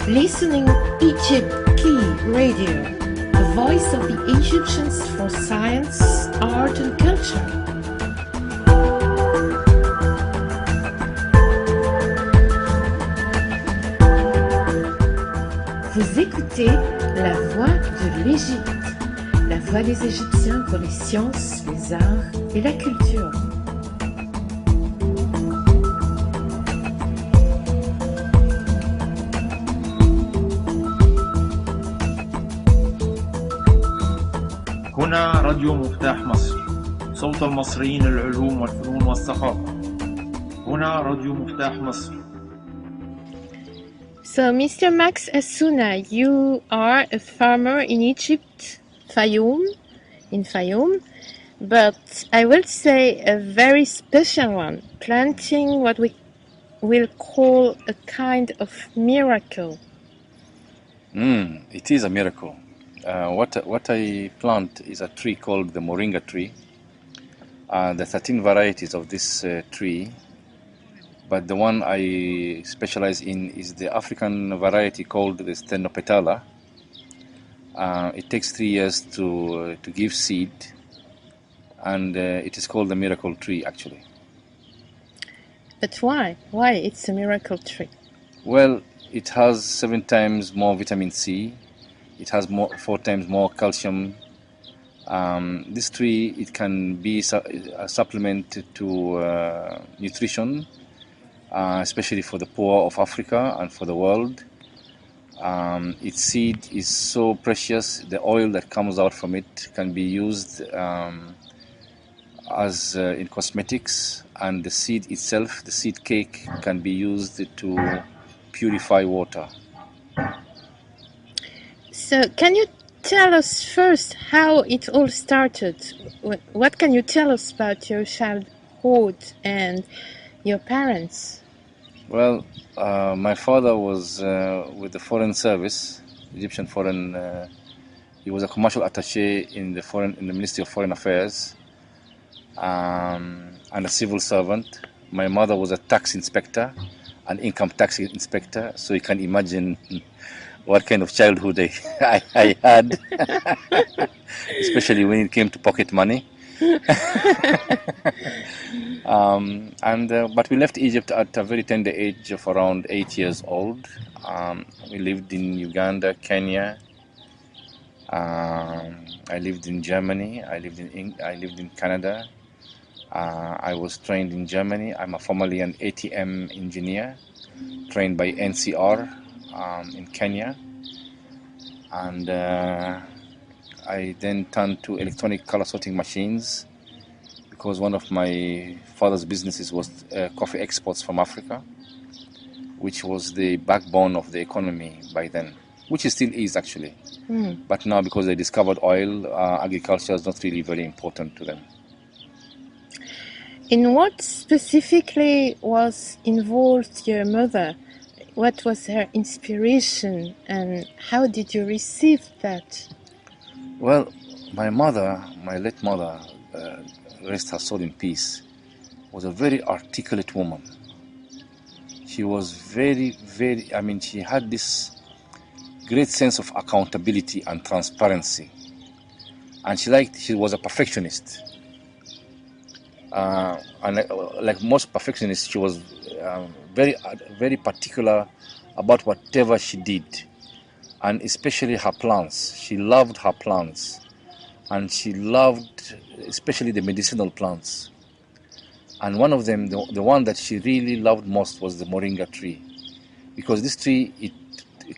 Listening Egypt Key Radio, the voice of the Egyptians for science, art and culture. Vous écoutez la voix de l'Égypte, la voix des Égyptiens pour les sciences, les arts et la culture. هنا راديو مفتاح مصر، صوت المصريين العلوم والفنون والثقافة. هنا راديو مفتاح مصر. So, Mr. Max Assouna, you are a farmer in Egypt, in Fayoum, but I will say a very special one, planting what we will call a kind of miracle. It is a miracle. What I plant is a tree called the Moringa tree. There are 13 varieties of this tree, but the one I specialize in is the African variety called the Stenopetala. It takes 3 years to give seed, and it is called the miracle tree actually. But why? Why it's a miracle tree? Well, it has 7 times more vitamin C. It has 4 times more calcium. This tree, it can be a supplement to nutrition, especially for the poor of Africa and for the world. Its seed is so precious. The oil that comes out from it can be used as in cosmetics, and the seed itself, the seed cake, can be used to purify water. So, can you tell us first how it all started? What can you tell us about your childhood and your parents? Well, my father was with the Foreign Service, Egyptian Foreign. He was a commercial attaché in the Ministry of Foreign Affairs, and a civil servant. My mother was a tax inspector, an income tax inspector. So you can imagine what kind of childhood I had, especially when it came to pocket money. But we left Egypt at a very tender age of around 8 years old. We lived in Uganda, Kenya. I lived in Germany. I lived in Canada. I was trained in Germany. I'm formerly an ATM engineer, trained by NCR in Kenya. And I then turned to electronic color sorting machines because one of my father's businesses was coffee exports from Africa, which was the backbone of the economy by then, which it still is actually. But now, because they discovered oil, agriculture is not really very important to them. In what specifically was involved your mother? What was her inspiration and how did you receive that? Well, my mother, my late mother, rest her soul in peace, was a very articulate woman. She was she had this great sense of accountability and transparency. And she was a perfectionist. And like most perfectionists, she was very particular about whatever she did, and especially her plants. She loved her plants, and she loved especially the medicinal plants. And one of them, the one that she really loved most, was the Moringa tree, because this tree, it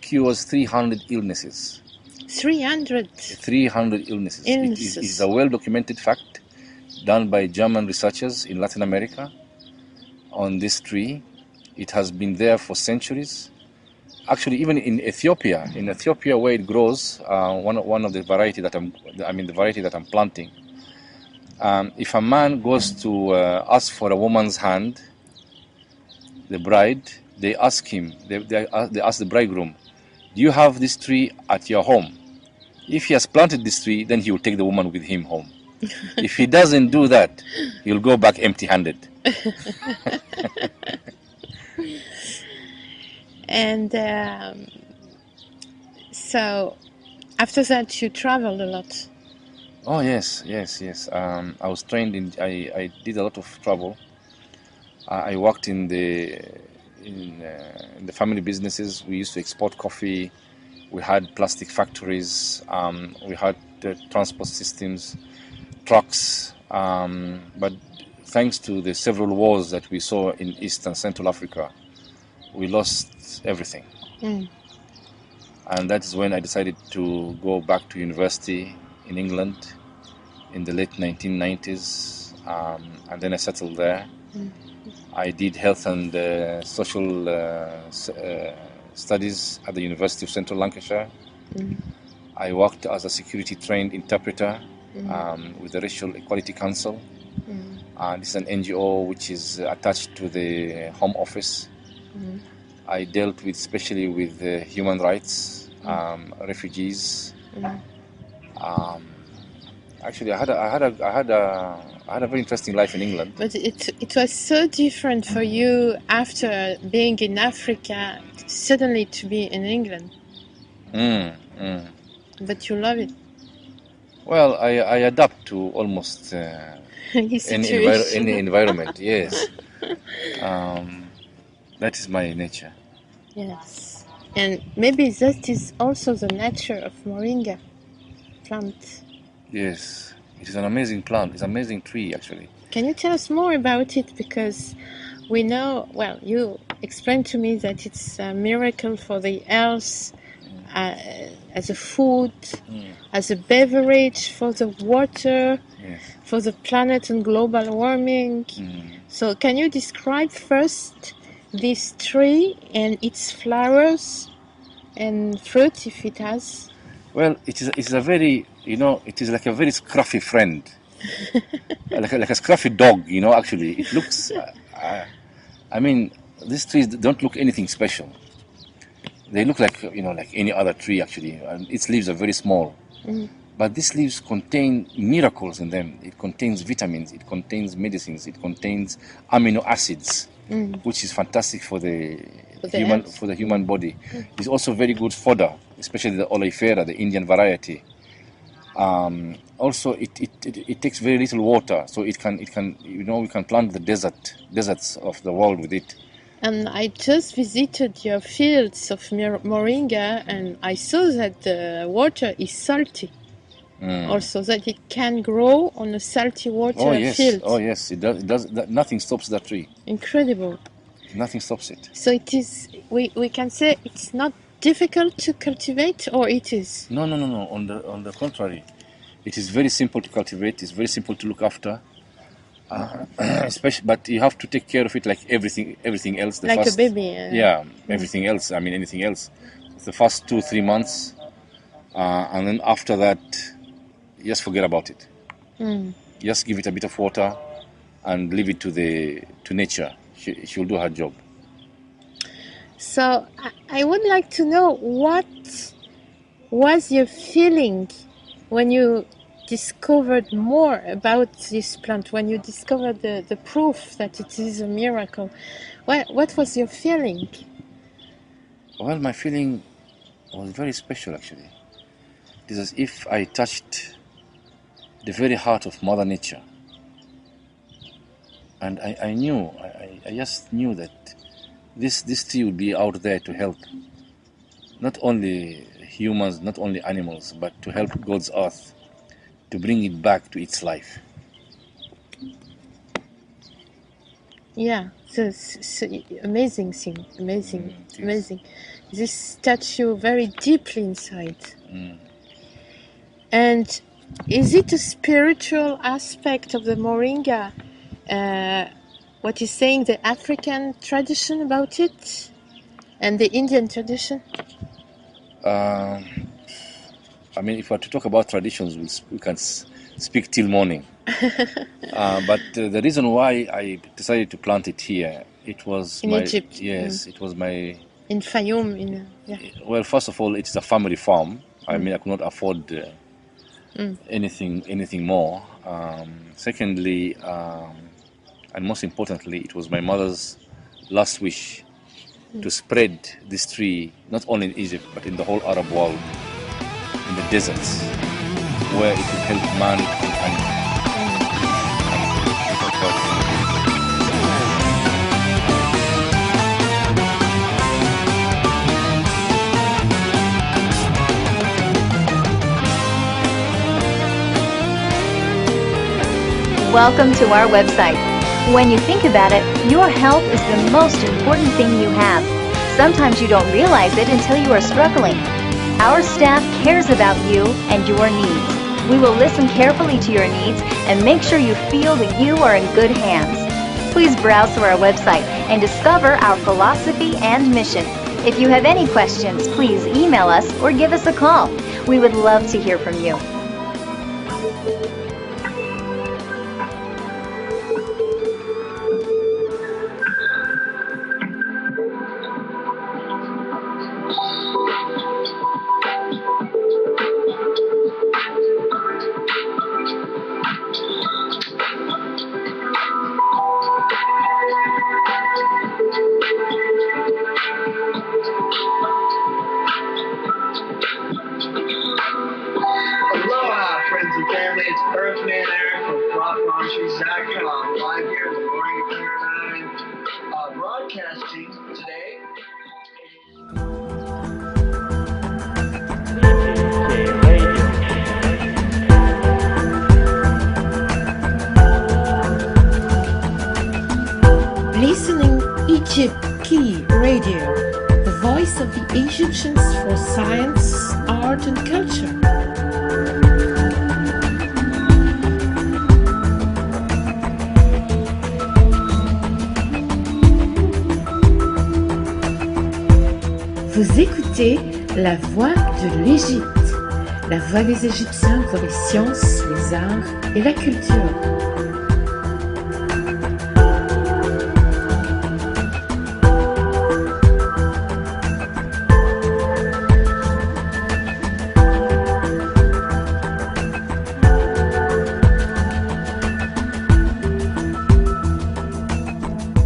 cures 300 illnesses. 300 illnesses. It is a well-documented fact done by German researchers in Latin America on this tree. It has been there for centuries. Actually, even in Ethiopia where it grows, one of the variety that I'm planting. If a man goes to ask for a woman's hand, the bride, they ask him, they ask the bridegroom, do you have this tree at your home? If he has planted this tree, then he will take the woman with him home. If he doesn't do that, he'll go back empty-handed. And So after that, you traveled a lot. Oh yes. I was trained in. I did a lot of travel. I worked in the family businesses. We used to export coffee. We had plastic factories. We had transport systems, trucks. But thanks to the several wars that we saw in East and Central Africa, we lost everything. And that is when I decided to go back to university in England in the late 1990s, and then I settled there. I did health and social studies at the University of Central Lancashire. I worked as a security trained interpreter with the Racial Equality Council. This is an NGO which is attached to the Home Office. I dealt with especially with human rights, refugees. Actually, I had a very interesting life in England. But it was so different for you after being in Africa, suddenly to be in England. But you love it. Well, I adapt to almost any environment. Yes, that is my nature. Yes, and maybe that is also the nature of Moringa plant. Yes, it is an amazing plant. It's an amazing tree, actually. Can you tell us more about it? Because we know, well, you explained to me that it's a miracle for the health, as a food, as a beverage, for the water, for the planet and global warming. So can you describe first this tree and its flowers and fruit, if it has? Well, it's a very, it is like a very scruffy friend. like a scruffy dog, actually. It looks, I mean, these trees don't look anything special. They look like, like any other tree, actually. And its leaves are very small. But these leaves contain miracles in them. It contains vitamins, it contains medicines, it contains amino acids, which is fantastic for the human body. It's also very good fodder, especially the oleifera, the Indian variety. Also, it takes very little water, so it can we can plant the deserts of the world with it. And I just visited your fields of Moringa, and I saw that the water is salty. Also, that it can grow on a salty water field. Oh yes, it does. Nothing stops that tree. Incredible. Nothing stops it. So it is. We can say it's not difficult to cultivate, or it is? No. On the contrary, it is very simple to cultivate. It's very simple to look after. Especially, but you have to take care of it like everything else. Like a baby. Everything else. I mean, anything else. The first 2-3 months, and then after that, just forget about it. Just give it a bit of water, and leave it to nature. She'll do her job. So I would like to know, what was your feeling when you discovered more about this plant, when you discovered the proof that it is a miracle? What was your feeling? Well, my feeling was very special, actually. It is as if I touched the very heart of Mother Nature. And I just knew that this tree would be out there to help not only humans, not only animals, but to help God's earth, to bring it back to its life. Yeah, it's amazing thing, amazing. This touched you very deeply inside. And is it a spiritual aspect of the Moringa? What is saying the African tradition about it, and the Indian tradition? I mean, if we are to talk about traditions, we can speak till morning. But the reason why I decided to plant it here, it was in Egypt. Yes, it was my. In Fayoum, Well, first of all, it's a family farm. I mean, I could not afford anything more. Secondly, and most importantly, it was my mother's last wish to spread this tree not only in Egypt but in the whole Arab world, in the deserts, where it will help man and Welcome to our website. When you think about it, your health is the most important thing you have. Sometimes you don't realize it until you are struggling. Our staff cares about you and your needs. We will listen carefully to your needs and make sure you feel that you are in good hands. Please browse through our website and discover our philosophy and mission. If you have any questions, please email us or give us a call. We would love to hear from you. Live here in the Moringa paradigm, broadcasting today. Listening Egypt Key Radio, the voice of the Egyptians for science, art and culture. Vous écoutez la voix de l'Égypte, la voix des Égyptiens pour les sciences, les arts et la culture.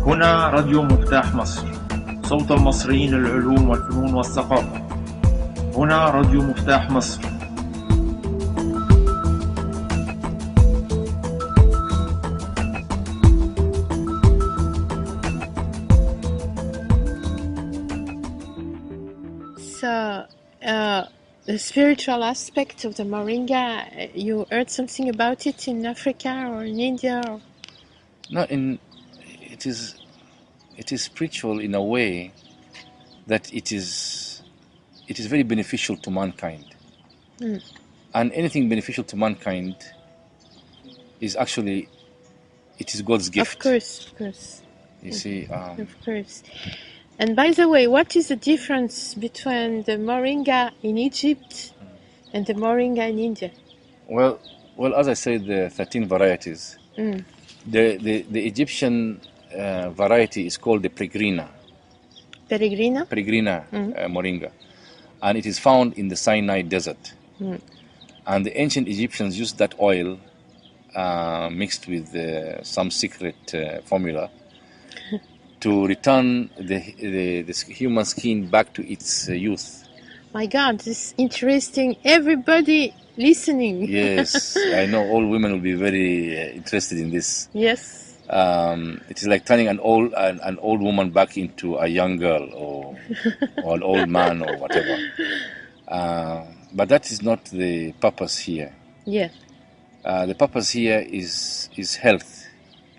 هنا راديو مفتاح مصر، صوت المصريين العلوم والفنون والثقافة. هنا راديو مفتاح مصر. So, the spiritual aspect of the Moringa, you heard something about it in Africa or in India? Or? No, it is spiritual in a way that it is very beneficial to mankind. And anything beneficial to mankind is actually, it is God's gift. Of course. You see? Of course. And by the way, what is the difference between the Moringa in Egypt and the Moringa in India? Well, as I said, there are 13 varieties. The Egyptian variety is called the Peregrina. Peregrina? Peregrina Moringa. And it is found in the Sinai desert. And the ancient Egyptians used that oil mixed with some secret formula to return the human skin back to its youth. My God, this is interesting. Everybody listening. Yes, I know all women will be very interested in this. Yes. It is like turning an old woman back into a young girl or an old man or whatever. But that is not the purpose here. Yeah. The purpose here is health.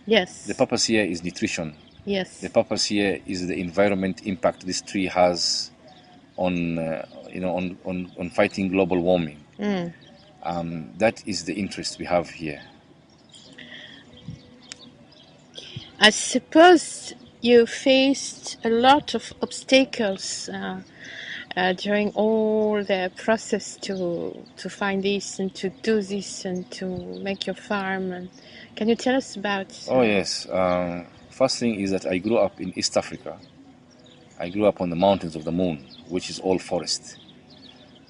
Yes. The purpose here is nutrition. Yes. The purpose here is the environment impact this tree has on fighting global warming. That is the interest we have here. I suppose you faced a lot of obstacles during all the process to find this and to do this and to make your farm. And can you tell us about? Oh yes. First thing is that I grew up in East Africa. I grew up on the mountains of the moon, which is all forest.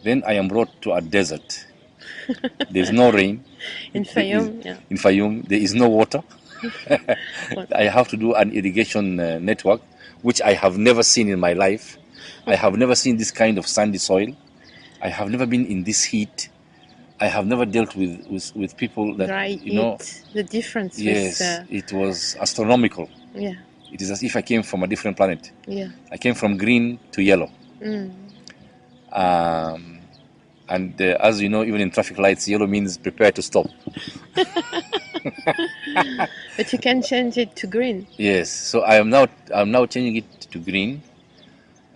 Then I am brought to a desert. There's no rain. In Fayoum, yeah. In Fayoum, there is no water. I have to do an irrigation network which I have never seen in my life. I have never seen this kind of sandy soil. I have never been in this heat. I have never dealt with people that, dry you know, heat, the difference. Yes, with, it was astronomical. Yeah. It is as if I came from a different planet. Yeah. I came from green to yellow. And as you know, even in traffic lights, yellow means prepare to stop. But you can change it to green. Yes, so I'm now changing it to green.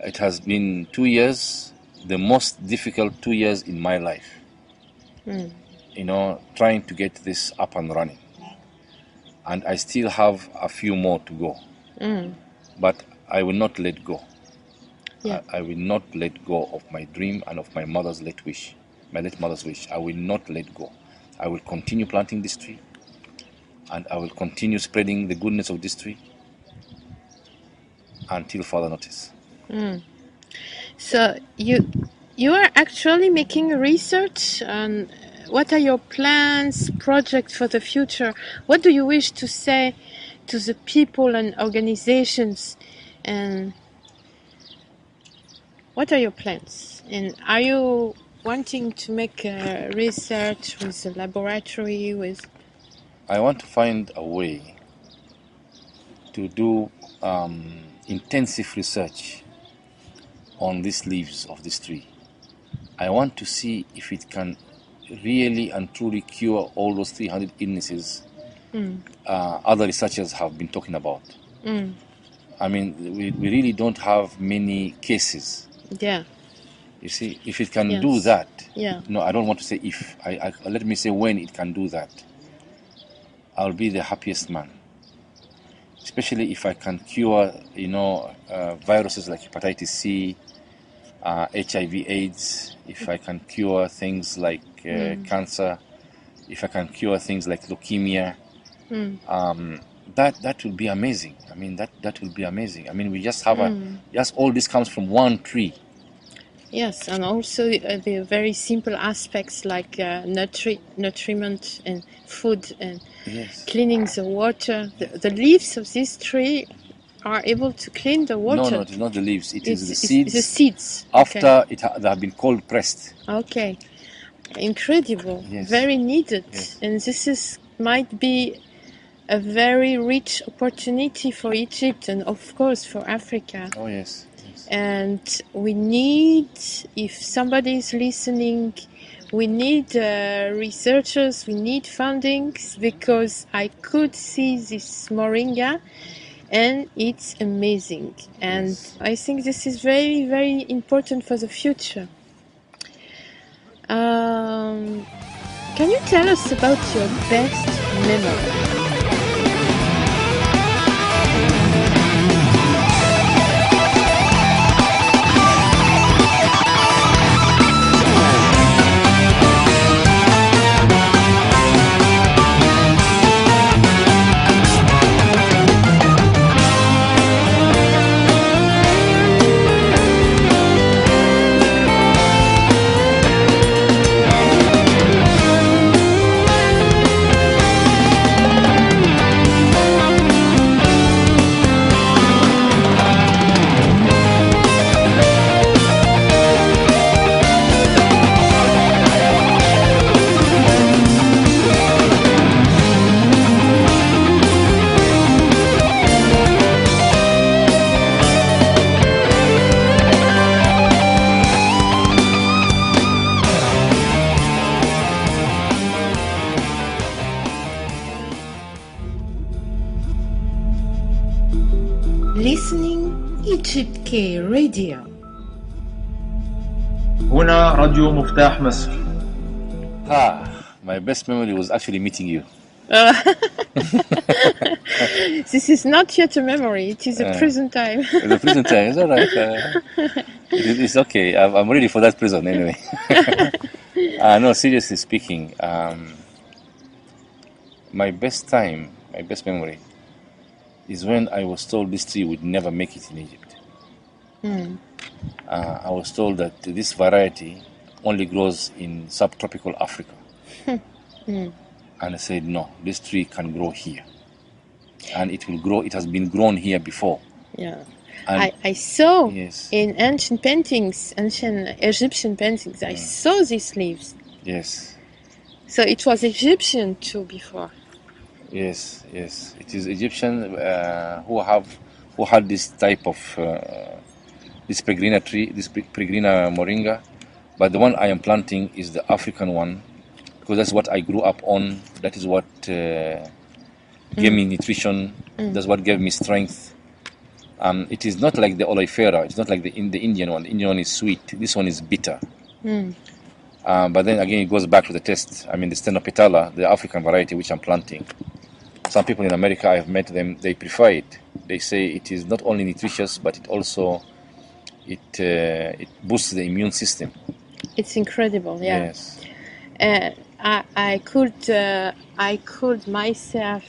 It has been 2 years, the most difficult 2 years in my life. You know, trying to get this up and running. And I still have a few more to go. But I will not let go. Yeah. I will not let go of my dream and of my mother's late wish. My late mother's wish. I will not let go. I will continue planting this tree. And I will continue spreading the goodness of this tree until further notice. So you are actually making research on what are your plans, projects for the future? What do you wish to say to the people and organizations? And what are your plans? And are you wanting to make research with a laboratory? I want to find a way to do intensive research on these leaves of this tree. I want to see if it can really and truly cure all those 300 illnesses other researchers have been talking about. I mean, we really don't have many cases. Yeah. You see, if it can do that, no, I don't want to say if. Let me say when it can do that. I'll be the happiest man. Especially if I can cure, you know, viruses like hepatitis C, HIV/AIDS. If I can cure things like cancer, if I can cure things like leukemia, that will be amazing. I mean, that will be amazing. I mean, we just have just all this comes from one tree. Yes, and also the very simple aspects like nutriment and food and cleaning the water. The leaves of this tree are able to clean the water. No, it is not the leaves. It is the seeds. The seeds. After they have been cold pressed. Okay, incredible. Yes. Very needed. Yes. And this might be a very rich opportunity for Egypt and of course for Africa. Oh yes. And we need, if somebody is listening, we need researchers, we need fundings, because I could see this Moringa and it's amazing. And I think this is very, very important for the future. Can you tell us about your best memory? Listening Egypt K Radio. هنا راديو مفتاح مصر. My best memory was actually meeting you. This is not yet a memory, it is a prison time. The prison time, it's all right. It's okay, I'm ready for that prison anyway. No, seriously speaking, my best memory is when I was told this tree would never make it in Egypt. I was told that this variety only grows in subtropical Africa. And I said, no, this tree can grow here. And it will grow, it has been grown here before. Yeah. I saw Yes. in ancient paintings, ancient Egyptian paintings, I saw these leaves. Yes. So it was Egyptian too before. Yes. Yes. It is Egyptian who had this type of this Peregrina tree, this Peregrina Moringa. But the one I am planting is the African one, because that's what I grew up on. That is what gave me nutrition. That's what gave me strength. It is not like the oleifera. It's not like the Indian one. The Indian one is sweet. This one is bitter. But then again, it goes back to the taste. I mean, the Stenopetala, the African variety which I'm planting. Some people in America, I've met them, they prefer it. They say it is not only nutritious, but it also it boosts the immune system. It's incredible, yeah. Yes. I could myself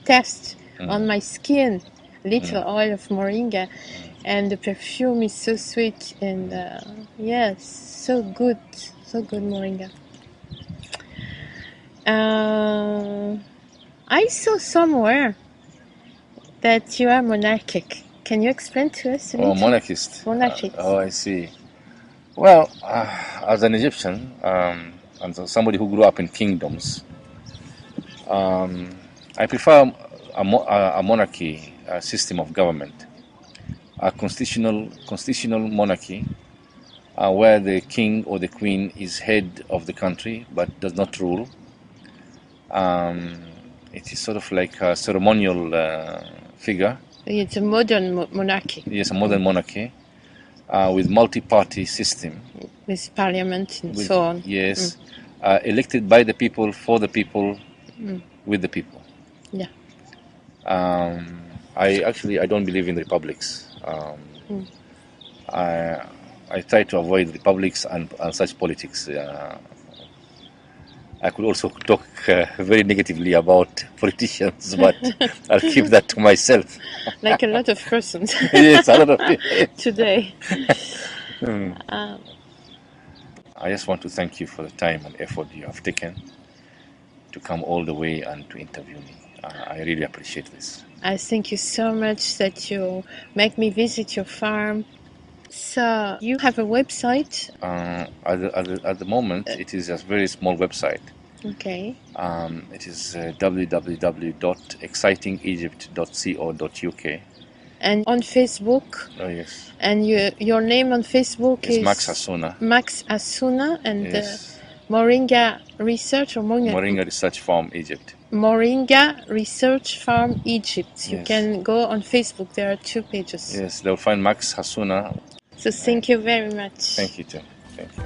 test on my skin little oil of moringa, and the perfume is so sweet and yes, so good moringa. I saw somewhere that you are monarchic. Can you explain to us? Oh, monarchist. Monarchist. Oh, I see. Well, as an Egyptian and somebody who grew up in kingdoms, I prefer a monarchy system of government, a constitutional monarchy, where the king or the queen is head of the country but does not rule. It is sort of like a ceremonial figure. It's a modern monarchy. Yes, a modern monarchy with multi-party system. With parliament and so on. Yes, elected by the people, for the people, with the people. Yeah. I don't believe in republics. I try to avoid republics and such politics. I could also talk very negatively about politicians, but I'll keep that to myself. Like a lot of persons. Yes, a lot of people. Today. I just want to thank you for the time and effort you have taken to come all the way and to interview me. I really appreciate this. I thank you so much that you make me visit your farm. So you have a website? At the moment, it is a very small website. Okay. It is www.excitingegypt.co.uk. And on Facebook? Oh, yes. And your name on Facebook is? Max Asuna. Max Asuna, and Yes. Moringa Research or Moringa Research Farm Egypt. Moringa Research Farm Egypt. You Yes. can go on Facebook. There are 2 pages. Yes, they'll find Max Hasuna. So thank you very much. Thank you too. Thank you.